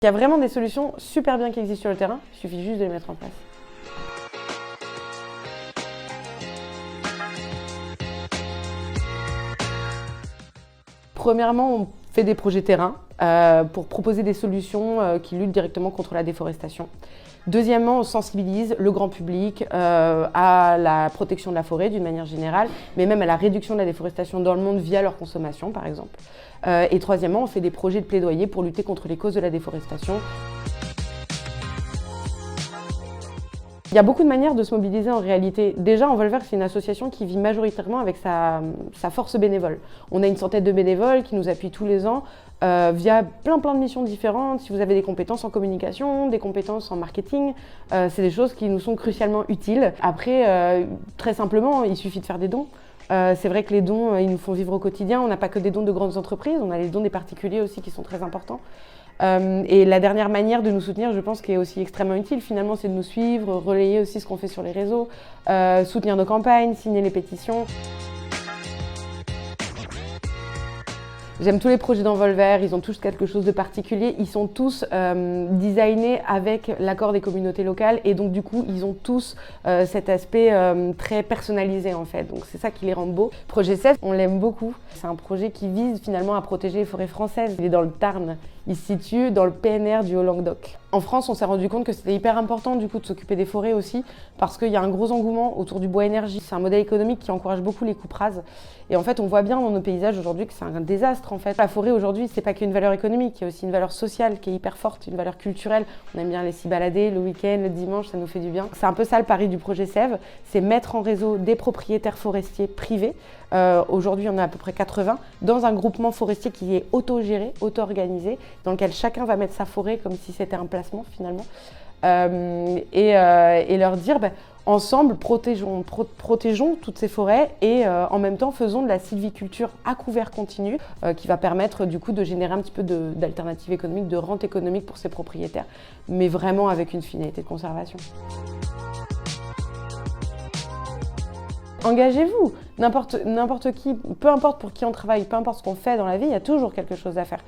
Il y a vraiment des solutions super bien qui existent sur le terrain, il suffit juste de les mettre en place. Premièrement, on fait des projets terrain pour proposer des solutions qui luttent directement contre la déforestation. Deuxièmement, on sensibilise le grand public à la protection de la forêt d'une manière générale, mais même à la réduction de la déforestation dans le monde via leur consommation, par exemple. Et troisièmement, on fait des projets de plaidoyer pour lutter contre les causes de la déforestation. Il y a beaucoup de manières de se mobiliser en réalité. Déjà, Envolver, c'est une association qui vit majoritairement avec sa force bénévole. On a une centaine de bénévoles qui nous appuient tous les ans via plein de missions différentes. Si vous avez des compétences en communication, des compétences en marketing, c'est des choses qui nous sont crucialement utiles. Après, très simplement, il suffit de faire des dons. C'est vrai que les dons, ils nous font vivre au quotidien. On n'a pas que des dons de grandes entreprises, on a les dons des particuliers aussi qui sont très importants. Et la dernière manière de nous soutenir, je pense, qui est aussi extrêmement utile, finalement, c'est de nous suivre, relayer aussi ce qu'on fait sur les réseaux, soutenir nos campagnes, signer les pétitions. J'aime tous les projets d'Envolver, ils ont tous quelque chose de particulier, ils sont tous designés avec l'accord des communautés locales et donc du coup ils ont tous cet aspect très personnalisé en fait, donc c'est ça qui les rend beaux. Projet CEF, on l'aime beaucoup, c'est un projet qui vise finalement à protéger les forêts françaises. Il est dans le Tarn, il se situe dans le PNR du Haut-Languedoc. En France, on s'est rendu compte que c'était hyper important du coup de s'occuper des forêts aussi parce qu'il y a un gros engouement autour du bois énergie. C'est un modèle économique qui encourage beaucoup les coupes rases et en fait on voit bien dans nos paysages aujourd'hui que c'est un désastre en fait. La forêt aujourd'hui, c'est pas qu'une valeur économique, il y a aussi une valeur sociale qui est hyper forte, une valeur culturelle. On aime bien aller s'y balader le week-end, le dimanche, ça nous fait du bien. C'est un peu ça le pari du projet SEV, c'est mettre en réseau des propriétaires forestiers privés. Aujourd'hui, on a à peu près 80 dans un groupement forestier qui est auto-géré, auto-organisé, dans lequel chacun va mettre sa forêt comme si c'était un placement finalement, et leur dire ensemble protégeons toutes ces forêts et en même temps faisons de la sylviculture à couvert continu qui va permettre du coup de générer un petit peu d'alternatives économiques, de rente économique pour ces propriétaires, mais vraiment avec une finalité de conservation. Engagez-vous, n'importe qui, peu importe pour qui on travaille, peu importe ce qu'on fait dans la vie, il y a toujours quelque chose à faire.